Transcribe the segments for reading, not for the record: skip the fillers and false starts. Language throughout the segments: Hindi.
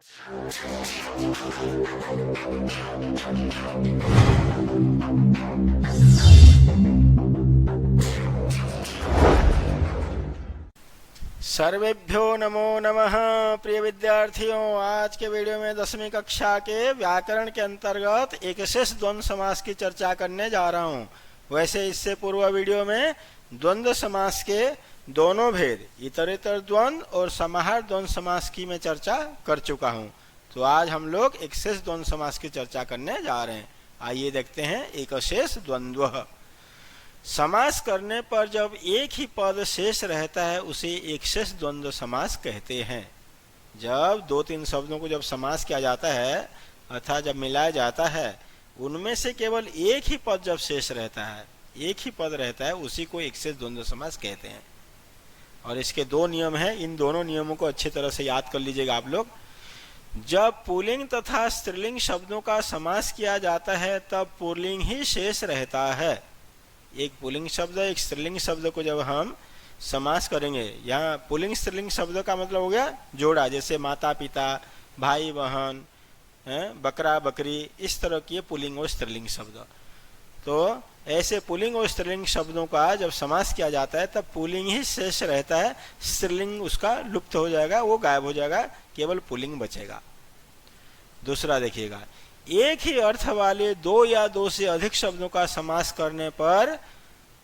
सर्वेभ्यो नमो नमः। प्रिय विद्यार्थियों, आज के वीडियो में 10वीं कक्षा के व्याकरण के अंतर्गत एक विशेष द्वंद्व समास की चर्चा करने जा रहा हूं। वैसे इससे पूर्व वीडियो में द्वंद्व समास के दोनों भेद इतरेतर द्वंद्व और समाहार द्वंद्व समास की मैं चर्चा कर चुका हूं। तो आज हम लोग एक विशेष द्वंद्व समास की चर्चा करने जा रहे हैं। आइए देखते हैं एक विशेष द्वंद्व। समास करने पर जब एक ही पद शेष रहता है उसे एक शेष द्वंद्व समास कहते हैं। जब दो तीन शब्दों को जब समास किया जाता है अर्थात जब मिलाया जाता है, उनमें से केवल एक ही पद जब शेष रहता है, एक ही पद रहता है, उसी को एक शेष द्वंद्व समास कहते हैं। और इसके दो नियम हैं, इन दोनों नियमों को अच्छी तरह से याद कर लीजिएगा आप लोग। जब पुल्लिंग तथा स्त्रीलिंग शब्दों का समास किया जाता है तब पुल्लिंग ही शेष रहता है। एक पुल्लिंग शब्द एक स्त्रीलिंग शब्द को जब हम समास करेंगे, यहाँ पुल्लिंग स्त्रीलिंग शब्द का मतलब हो गया जोड़ा, जैसे माता पिता, भाई बहन, बकरा बकरी, इस तरह की पुल्लिंग और स्त्रीलिंग शब्द। तो ऐसे पुल्लिंग और स्त्रीलिंग शब्दों का जब समास किया जाता है तब पुल्लिंग ही शेष रहता है, स्त्रीलिंग उसका लुप्त हो जाएगा, वो गायब हो जाएगा, केवल पुल्लिंग बचेगा। दूसरा देखिएगा, एक ही अर्थ वाले दो या दो से अधिक शब्दों का समास करने पर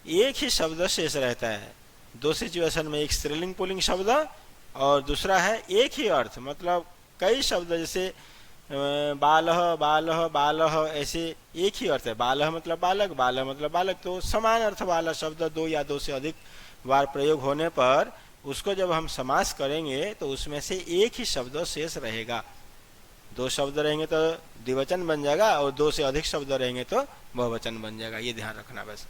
एक ही शब्द शेष रहता है। दो सिचुएशन में, एक स्त्रीलिंग पुल्लिंग शब्द और दूसरा है एक ही अर्थ, मतलब कई शब्द, जैसे बालह बालह बालह, ऐसे एक ही अर्थ है। बालह मतलब बालक, बालह मतलब बालक, तो समान अर्थ वाला शब्द दो या दो से अधिक बार प्रयोग होने पर उसको जब हम समास करेंगे तो उसमें से एक ही शब्द शेष रहेगा। दो शब्द रहेंगे तो द्विवचन बन जाएगा और दो से अधिक शब्द रहेंगे तो बहुवचन बन जाएगा, ये ध्यान रखना बस।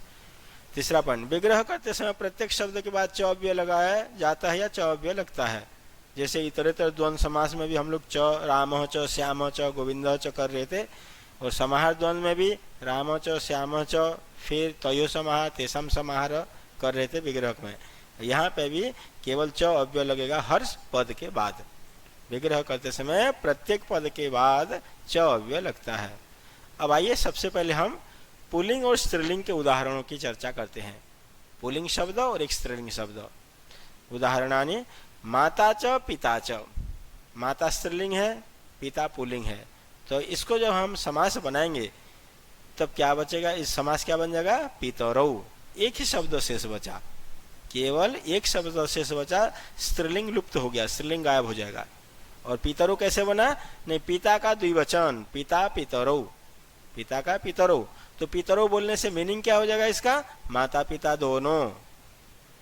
तीसरा पॉइंट, विग्रह करते समय प्रत्येक शब्द के बाद च अव्यय लगाया जाता है या च अव्यय लगता है। जैसे इतरेतर द्वंद्व समास में भी हम लोग च, राम च, श्याम च, गोविंद च कर रहे थे, और समाहार द्वंद्व में भी राम च, श्याम च, फिर तयो समाहार, तेसम समाहार कर रहे थे विग्रह में। यहाँ पे भी केवल च अव्यय लगेगा हर पद के बाद। विग्रह करते समय प्रत्येक पद के बाद च अव्यय लगता है। अब आइए सबसे पहले हम पुल्लिंग और स्त्रीलिंग के उदाहरणों की चर्चा करते हैं। पुल्लिंग शब्द और एक स्त्रीलिंग शब्द। उदाहरणानि, माता च पिता च। माता स्त्रीलिंग है, पिता पुल्लिंग है, तो इसको जब हम समास बनाएंगे तब क्या बचेगा, इस समास क्या बन जाएगा, पितरौ। एक ही शब्द शेष बचा, केवल एक शब्द शेष बचा, स्त्रीलिंग लुप्त हो गया, स्त्रीलिंग गायब हो जाएगा। और पितरौ कैसे बना, नहीं, पिता का द्विवचन, पिता पितरौ, पिता का पितरौ। तो पितरौ बोलने से मीनिंग क्या हो जाएगा इसका, माता पिता दोनों।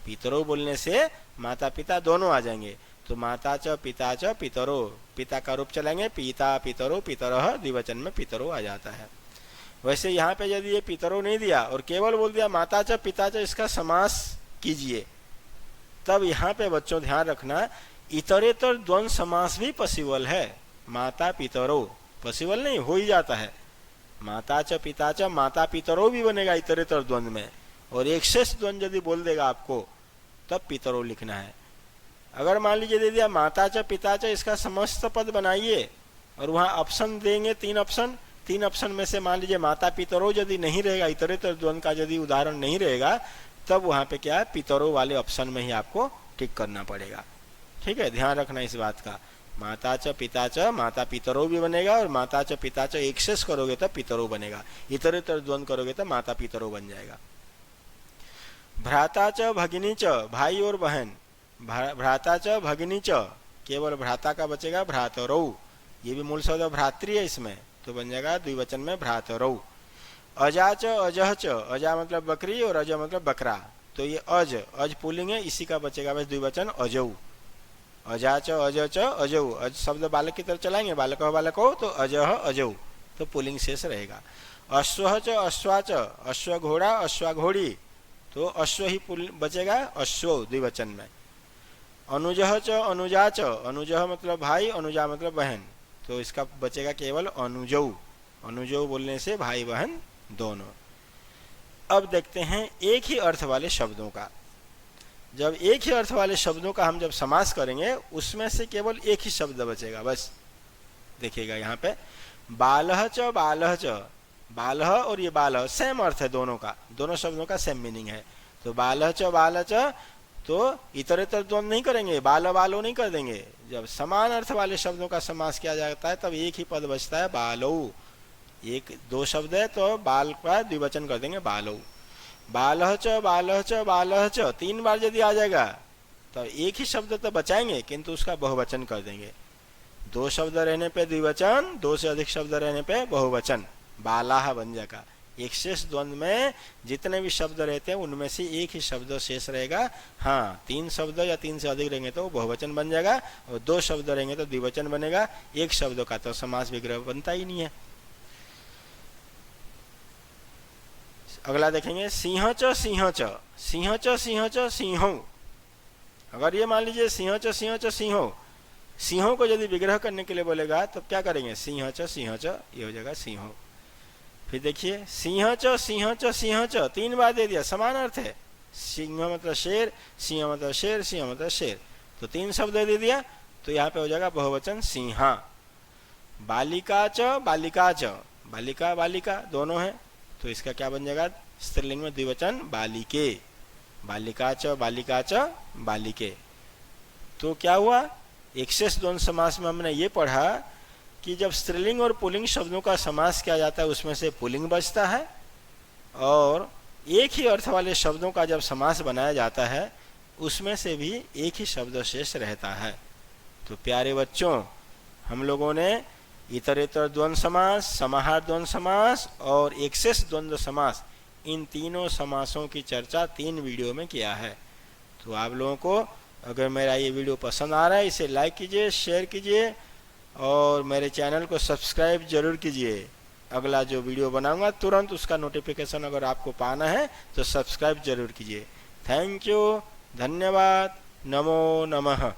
पितरौ बोलने से माता पिता दोनों आ जाएंगे। तो माता च पिता च पितरौ, पिता का रूप चलाएंगे पिता पितरौ, पितरः, द्विवचन में पितरौ आ जाता है। वैसे यहाँ पे यदि ये पितरौ नहीं दिया और केवल बोल दिया माता च पिता च, इसका समास कीजिए, तब यहाँ पे बच्चों ध्यान रखना, इतरेतर द्वंद्व समास भी पॉसिबल है। माता पितरौ पॉसिबल नहीं, हो ही जाता है। माता च पिता च, माता पितरौ भी बनेगा इतरेतर द्वंद्व में, और एक शेष द्वंद्व यदि बोल देगा आपको तब पितरौ लिखना है। अगर मान लीजिए दे दिया माता च पिता च, इसका समस्त पद बनाइए और वहां ऑप्शन देंगे, तीन ऑप्शन में से मान लीजिए माता पितरौ यदि नहीं रहेगा, इतरेतर द्वंद्व का यदि उदाहरण नहीं रहेगा, तब वहां पे क्या है, पितरौ वाले ऑप्शन में ही आपको टिक करना पड़ेगा। ठीक है, ध्यान रखना इस बात का। माता च पिता च, माता पितरौ भी बनेगा, और माता च पिता च एक शेष करोगे तब पितरौ बनेगा, इतरेतर द्वंद्व करोगे तब माता पितरौ बन जाएगा। भ्राता च भगिनी च, भाई और बहन, भ्राता च भगिनी च, केवल भ्राता का बचेगा भ्रातरौ, ये भी मूल शब्द भ्रातृ है इसमें, तो बन जाएगा द्विवचन में भ्रातरौ। अजा च अजह च, अजा मतलब बकरी और अज मतलब बकरा, तो ये अज पुल्लिंग है, इसी का बचेगा बस द्विवचन अजौ। अजा च अज च अजौ, अज शब्द बालक की तरफ चलाएंगे, बालक हो बालक हो, तो अजह अजौ, तो पुल्लिंग शेष रहेगा। अश्व च अश्वा च, अश्व घोड़ा अश्वा घोड़ी, तो अश्व ही बचेगा, अश्व द्विवचन में। अनुजह च अनुजा च, अनुजह मतलब भाई, अनुजा मतलब बहन, तो इसका बचेगा केवल अनुजौ, अनुजौ बोलने से भाई बहन दोनों। अब देखते हैं एक ही अर्थ वाले शब्दों का। जब एक ही अर्थ वाले शब्दों का हम जब समास करेंगे उसमें से केवल एक ही शब्द बचेगा बस। देखिएगा यहाँ पे बालह च बालह च, बालह और ये बालह सेम अर्थ है दोनों का, दोनों शब्दों का सेम मीनिंग है। तो बालह च बालह च, तो इतर इतर द्वंद नहीं करेंगे, बाल बालो नहीं कर देंगे। जब समान अर्थ वाले शब्दों का समास किया जाता है तब एक ही पद बचता है बालो। एक दो शब्द है तो बाल का द्विवचन कर देंगे बालो। बालह च बालह च बालह च, 3 बार यदि आ जाएगा तो एक ही शब्द तो बचाएंगे किंतु उसका बहुवचन कर देंगे। 2 शब्द रहने पे द्विवचन, 2 से अधिक शब्द रहने पे बहुवचन, बालाह बन जाएगा। एक शेष द्वंद में जितने भी शब्द रहते हैं उनमें से एक ही शब्द शेष रहेगा। हाँ, 3 शब्द या 3 से अधिक रहेंगे तो बहुवचन बन जाएगा और 2 शब्द रहेंगे तो द्विवचन बनेगा। एक शब्द का तो समास विग्रह बनता ही नहीं है। अगला देखेंगे सिंह च सिंह च, सिंह च सिंह च सिंहो। अगर ये मान लीजिए सिंह च सिंहो, सिंहों को यदि विग्रह करने के लिए बोलेगा तो क्या करेंगे, सिंह च, ये हो जाएगा सिंहो। फिर देखिए सिंह च सिंह च सिंह च, 3 बार दे दिया, समान अर्थ है। सिंह मतलब शेर, सिंह मतलब शेर, सिंह मतलब शेर, तो 3 शब्द दे दिया तो यहाँ पे हो जाएगा बहुवचन सिंहा। बालिका च बालिका च, बालिका बालिका दोनों है तो इसका क्या बन जाएगा, स्त्रीलिंग में द्विवचन बालिके, बालिका च बालिके। तो क्या हुआ, एक शेष द्वंद्व समास में हमने ये पढ़ा कि जब स्त्रीलिंग और पुल्लिंग शब्दों का समास किया जाता है उसमें से पुल्लिंग बचता है, और एक ही अर्थ वाले शब्दों का जब समास बनाया जाता है उसमें से भी एक ही शब्द शेष रहता है। तो प्यारे बच्चों, हम लोगों ने इतरेतर द्वंद्व समास, समाहार द्वंद्व समास और एक शेष द्वंद्व समास, इन तीनों समासों की चर्चा 3 वीडियो में किया है। तो आप लोगों को अगर मेरा ये वीडियो पसंद आ रहा है इसे लाइक कीजिए, शेयर कीजिए और मेरे चैनल को सब्सक्राइब जरूर कीजिए। अगला जो वीडियो बनाऊंगा तुरंत उसका नोटिफिकेशन अगर आपको पाना है तो सब्सक्राइब जरूर कीजिए। थैंक यू, धन्यवाद, नमो नमः।